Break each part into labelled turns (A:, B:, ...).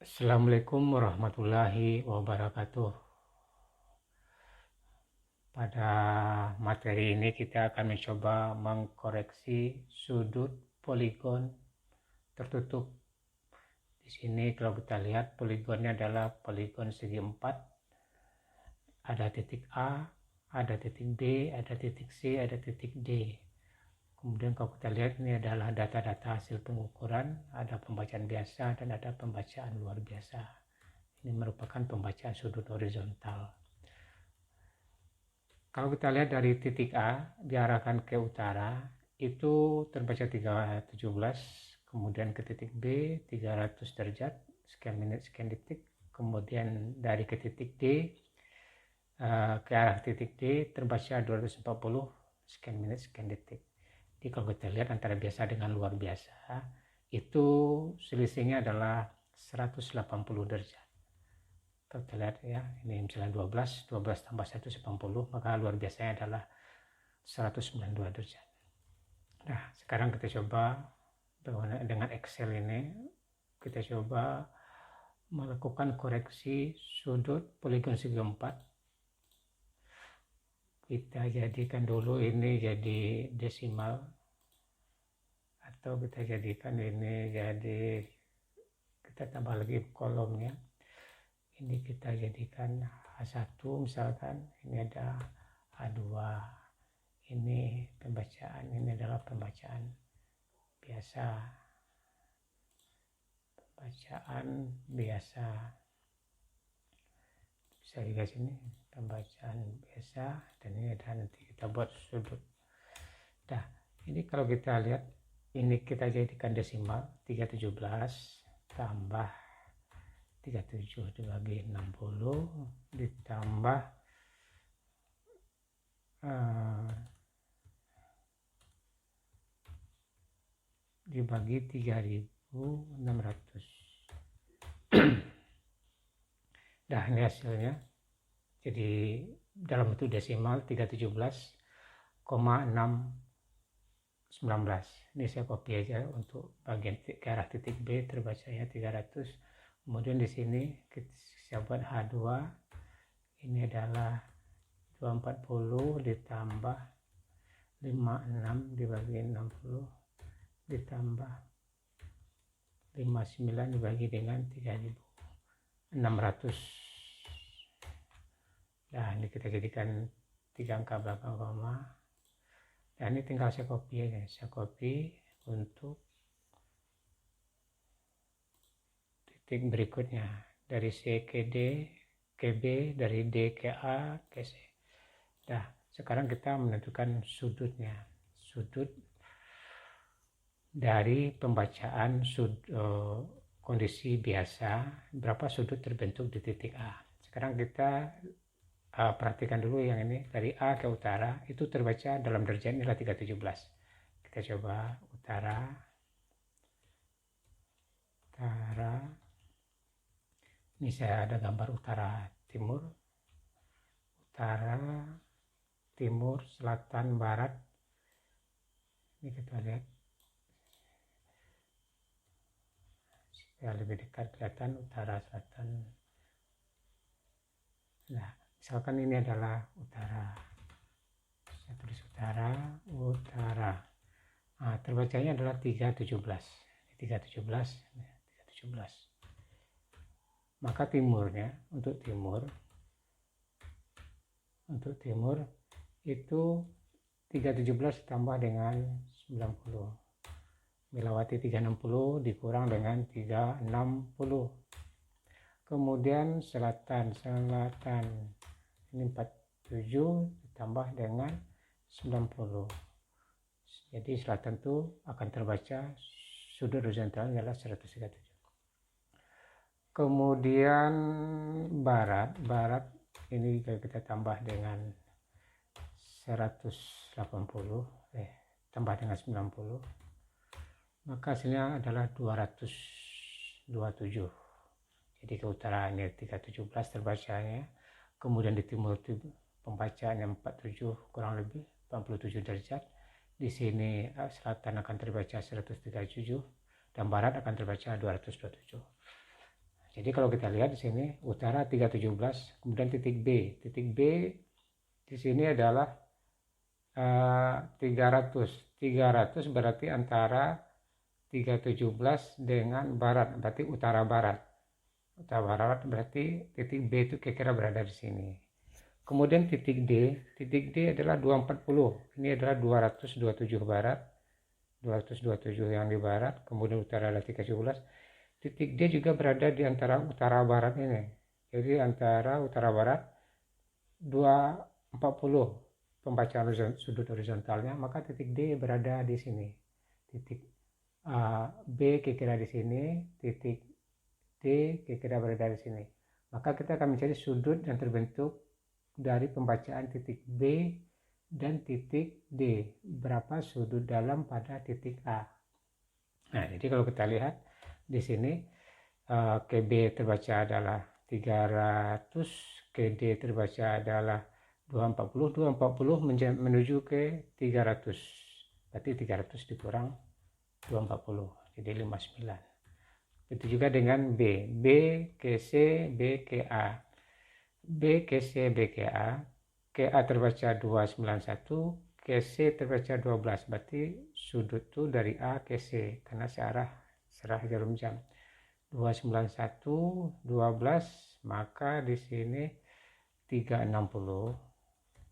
A: Assalamualaikum warahmatullahi wabarakatuh. Pada materi ini kita akan mencoba mengkoreksi sudut poligon tertutup. Di sini kalau kita lihat poligonnya adalah poligon segi 4. Ada titik A, ada titik B, ada titik C, ada titik D. Kemudian kalau kita lihat ini adalah data-data hasil pengukuran, ada pembacaan biasa dan ada pembacaan luar biasa. Ini merupakan pembacaan sudut horizontal. Kalau kita lihat dari titik A diarahkan ke utara, itu terbaca 317, kemudian ke titik B 300 derajat, sekian menit, sekian detik, kemudian dari ke titik D ke arah titik D terbaca 240, sekian menit, sekian detik. Jadi kalau kita lihat antara biasa dengan luar biasa, itu selisihnya adalah 180 derajat. Kalau kita lihat ya, ini misalnya 12 tambah 180, maka luar biasanya adalah 192 derajat. Nah, sekarang kita coba dengan Excel ini, kita coba melakukan koreksi sudut poligon segi 4. Kita jadikan dulu ini jadi desimal, atau kita jadikan ini jadi, kita tambah lagi kolomnya. Ini kita jadikan A1 misalkan, ini ada A2, ini pembacaan, ini adalah pembacaan biasa, bisa juga sini pembacaan biasa, dan ini ada nanti kita buat sudut. Nah, ini kalau kita lihat, ini kita jadikan desimal, 317 tambah 37 dibagi 60 ditambah dibagi 3600. Nah, ini hasilnya. Jadi dalam bentuk desimal 317,619. Ini saya copy aja untuk bagian ke arah titik B, terbacanya 300. Kemudian di sini kita buat H2, ini adalah 240 ditambah 56 dibagi 60 ditambah 59 dibagi dengan 3600. Nah, ini kita jadikan 3 angka belakang koma. Dan ini tinggal saya copy aja, saya copy untuk titik berikutnya, dari C ke D ke B, dari D ke A ke C. Nah, sekarang kita menentukan sudutnya, sudut dari pembacaan kondisi biasa, berapa sudut terbentuk di titik A. Sekarang kita perhatikan dulu yang ini, dari A ke utara itu terbaca dalam derajat inilah 317. Kita coba utara, ini saya ada gambar utara timur, selatan, barat. Ini kita lihat supaya lebih dekat kelihatan utara, selatan. Nah, misalkan ini adalah utara, saya tulis utara. Nah, terbacanya adalah 317. Maka timurnya, untuk timur itu 317 tambah dengan 90, melewati 360 dikurang dengan 360. Kemudian selatan ini 47 ditambah dengan 90. Jadi selatan itu akan terbaca sudut horizontalnya adalah 137. Kemudian barat ini kita tambah dengan 180, tambah dengan 90, maka hasilnya adalah 227. Jadi ke utara ini 317 terbacanya, kemudian di timur itu pembacaannya 47 kurang lebih 47 derajat. Di sini selatan akan terbaca 137 dan barat akan terbaca 227. Jadi kalau kita lihat di sini utara 317, kemudian titik B. Titik B di sini adalah 300. 300 berarti antara 317 dengan barat, berarti utara barat. Utara barat berarti titik B itu kira-kira berada di sini. Kemudian titik D adalah 240. Ini adalah 227 barat, 227 yang di barat, kemudian utara adalah 317. Titik D juga berada di antara utara barat ini. Jadi antara utara barat 240 pembacaan sudut horizontalnya, maka titik D berada di sini. Titik B kira-kira di sini, titik D kira-kira berada di sini. Maka kita akan mencari sudut yang terbentuk dari pembacaan titik B dan titik D. Berapa sudut dalam pada titik A. Nah, jadi kalau kita lihat di sini KB terbaca adalah 300, KD terbaca adalah 240 menuju ke 300. Berarti 300 dikurang 240, jadi 59. Itu juga dengan B ke C, B ke A. B ke C, B ke A. Ke A terbaca 291, ke C terbaca 12. Berarti sudut itu dari A ke C karena searah jarum jam. 291, 12, maka di sini 360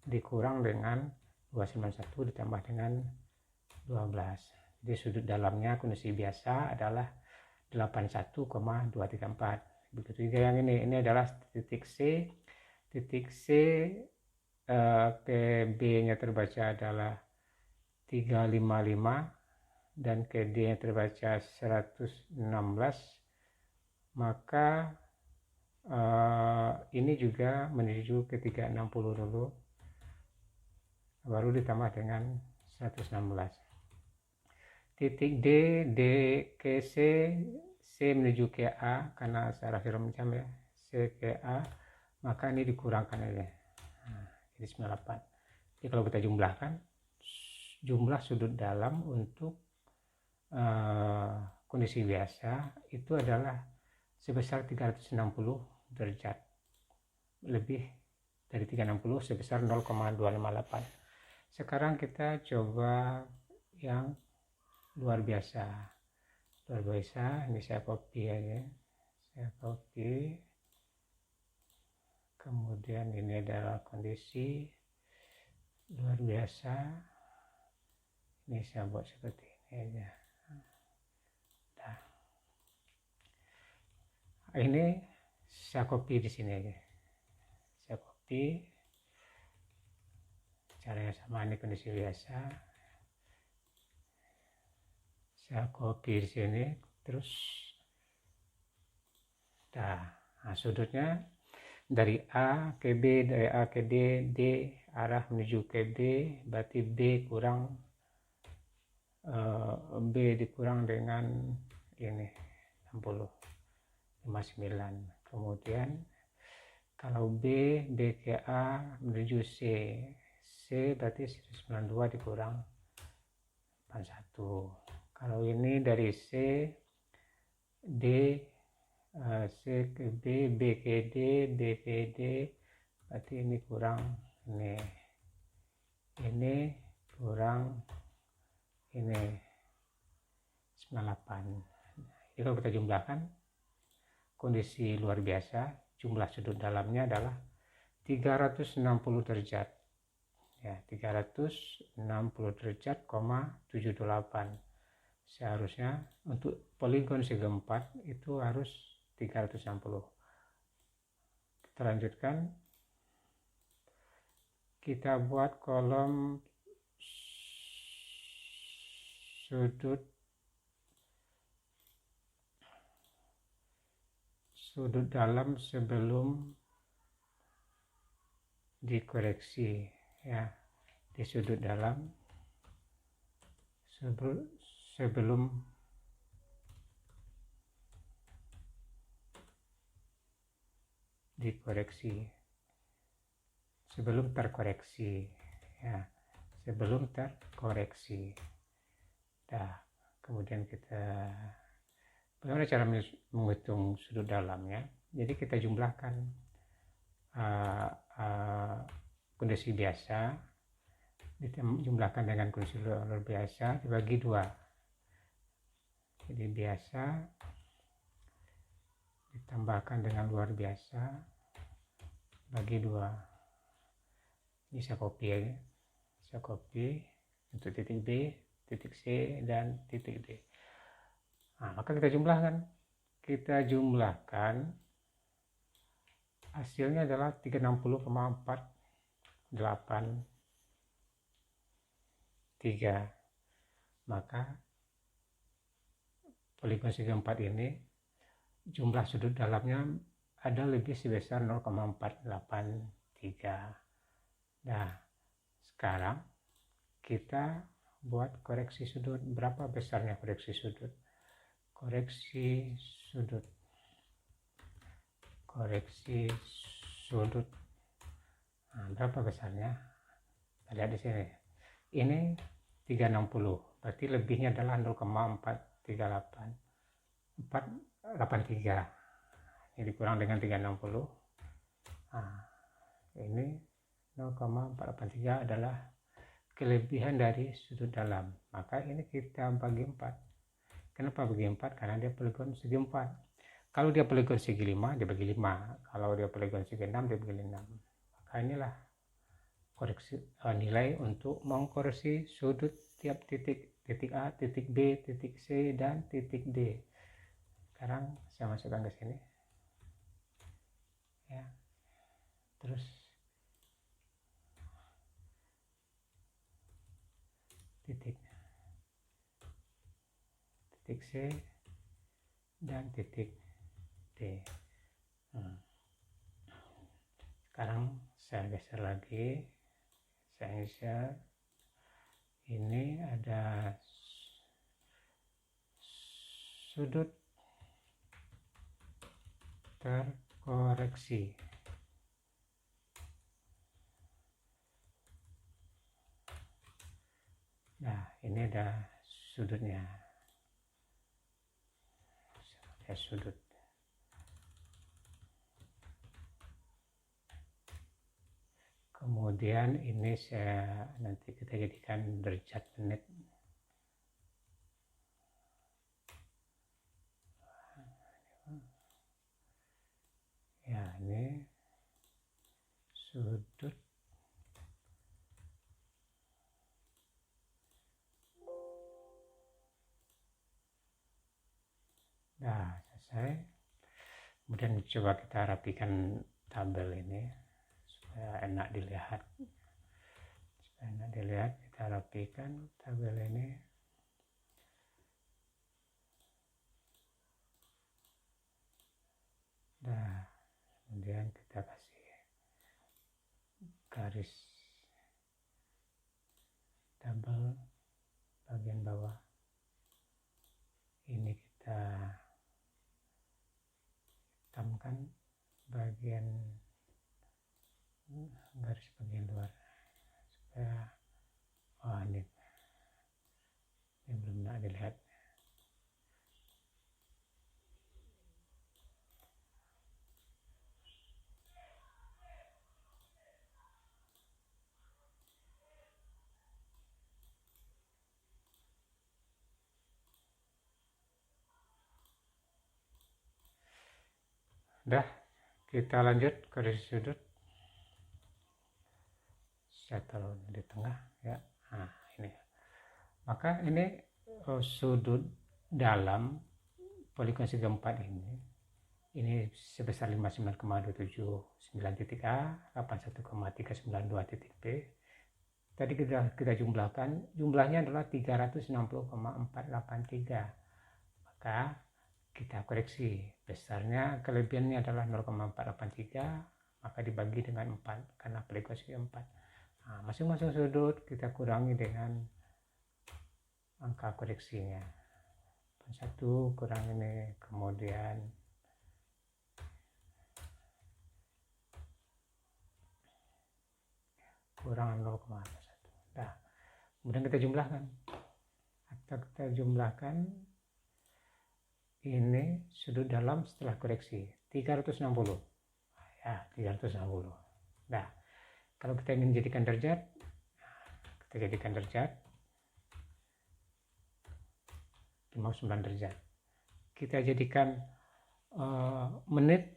A: dikurang dengan 291 ditambah dengan 12. Jadi sudut dalamnya kondisi biasa adalah 81,234. Begitu juga yang ini adalah titik C. Titik C PB-nya terbaca adalah 355 dan KD-nya terbaca 116. Maka ini juga menuju ke 360 dulu, baru ditambah dengan 116. Titik D ke C, C menuju ke A karena searah jarum jam ya, C ke A, maka ini dikurangkan aja. Nah, jadi 98. Jadi kalau kita jumlahkan jumlah sudut dalam untuk kondisi biasa itu adalah sebesar 360 derajat, lebih dari 360 sebesar 0,258. Sekarang kita coba yang luar biasa. Ini saya copy aja, kemudian ini adalah kondisi luar biasa. Ini saya buat seperti ini aja. Nah, ini saya copy di sini aja, saya copy, caranya sama, ini kondisi biasa, saya copy di sini terus. Nah, sudutnya dari A ke B, dari A ke D, D arah menuju ke D, berarti B kurang B dikurang dengan ini 60, 59. Kemudian kalau B ke A menuju C, C berarti 92 dikurang 41. Kalau ini dari C, D, C ke B, B ke D, D ke D, berarti ini kurang ini kurang ini 98. Jadi kalau kita jumlahkan kondisi luar biasa, jumlah sudut dalamnya adalah 360 derajat ya, 360 derajat, 78. Seharusnya untuk poligon segi 4 itu harus 360. Kita lanjutkan, kita buat kolom sudut dalam sebelum dikoreksi ya, di sudut dalam sebelum dikoreksi, sebelum terkoreksi ya, sebelum terkoreksi. Nah, kemudian kita Bagaimana cara menghitung sudut dalamnya? Jadi kita jumlahkan kondisi biasa dijumlahkan dengan kondisi luar biasa dibagi 2. Jadi biasa ditambahkan dengan luar biasa bagi 2. Ini saya copy ya. Saya copy untuk titik B, titik C, dan titik D. Nah, maka kita jumlahkan hasilnya adalah 360,483. Maka poligon segi 4 ini jumlah sudut dalamnya ada lebih sebesar 0,483. Nah, sekarang kita buat koreksi sudut. Berapa besarnya koreksi sudut? Koreksi sudut. Nah, berapa besarnya? Kita lihat di sini. Ini 360. Berarti lebihnya adalah 0,483. Ini dikurang dengan 360. Nah, ini 0,483 adalah kelebihan dari sudut dalam. Maka ini kita bagi 4. Kenapa bagi 4? Karena dia poligon segi 4. Kalau dia poligon segi 5, dia bagi 5. Kalau dia poligon segi 6, dia bagi 6. Maka inilah koreksi nilai untuk mengkoreksi sudut tiap titik. Titik A, titik B, titik C, dan titik D. Sekarang saya masukkan ke sini. Ya. Terus titik C dan titik D. Sekarang saya geser lagi, saya geser. Ini ada sudut terkoreksi. Nah, ini ada sudutnya. Sudut. Kemudian ini saya nanti kita jadikan derajat menit. Ya, ini sudut. Nah, selesai. Kemudian coba kita rapikan tabel ini supaya enak dilihat. Kita rapikan tabel ini. Nah, kemudian kita kasih garis tabel bagian bawah. Ini kita hitamkan bagian garis bagian luar supaya ini belum nak dilihat. Dah, kita lanjut ke sudut. Saya taruh di tengah ya. Nah, ini. Maka ini sudut dalam poligon segi 4 ini sebesar 59,279 titik A, 81,392 titik B. Tadi kita jumlahnya adalah 360,483. Maka kita koreksi, besarnya kelebihannya adalah 0,483, maka dibagi dengan 4 karena poligon segi 4. Nah, masing-masing sudut kita kurangi dengan angka koreksinya. 1 kurang ini, kemudian kurang 0,1. Nah, kemudian kita jumlahkan. ini sudut dalam setelah koreksi 360 ya, 360. Nah, kalau kita ingin jadikan derajat, kita jadikan derajat 59 derajat. Kita jadikan menit,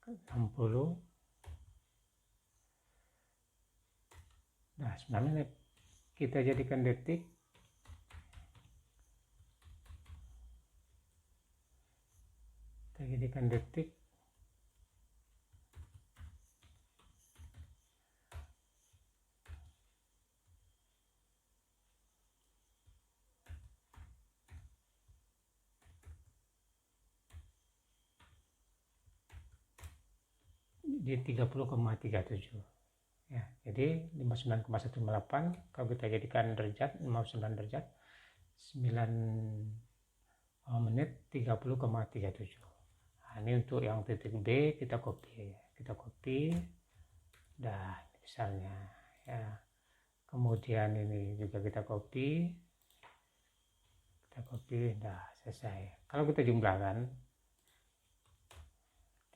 A: (60). Nah, 9 menit. Kita jadikan detik, di 30,37 ya. Jadi 59,158 kalau kita jadikan derajat 59 derajat 9 menit 30,37. Nah, ini untuk yang titik B kita copy dah misalnya ya. Kemudian ini juga kita copy dah selesai. Kalau kita jumlahkan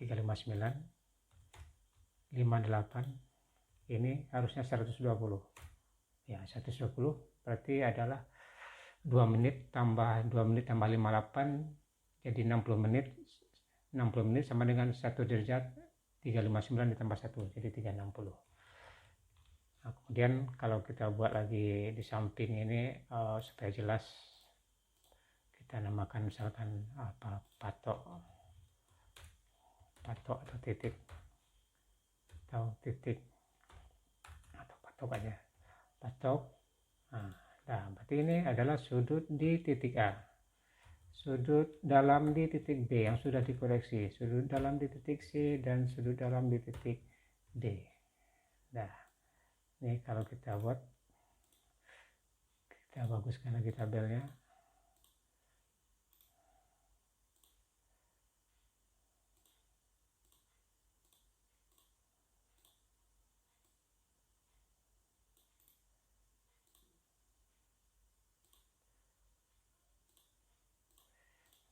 A: 359 58 ini harusnya 120 ya. 120 berarti adalah 2 menit tambah 58 jadi 60 menit sama dengan 1 derajat 359 ditambah 1 jadi 360. Nah, kemudian kalau kita buat lagi di samping ini supaya jelas, kita namakan misalkan apa, patok atau titik atau patok aja, patok. Nah, berarti ini adalah sudut di titik A, sudut dalam di titik B yang sudah dikoreksi, sudut dalam di titik C, dan sudut dalam di titik D. Nah, ini kalau kita buat, kita baguskan lagi tabelnya.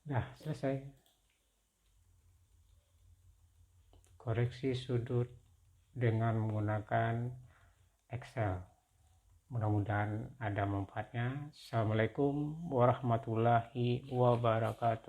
A: Nah, selesai. Koreksi sudut dengan menggunakan Excel. Mudah-mudahan ada manfaatnya. Assalamualaikum warahmatullahi wabarakatuh.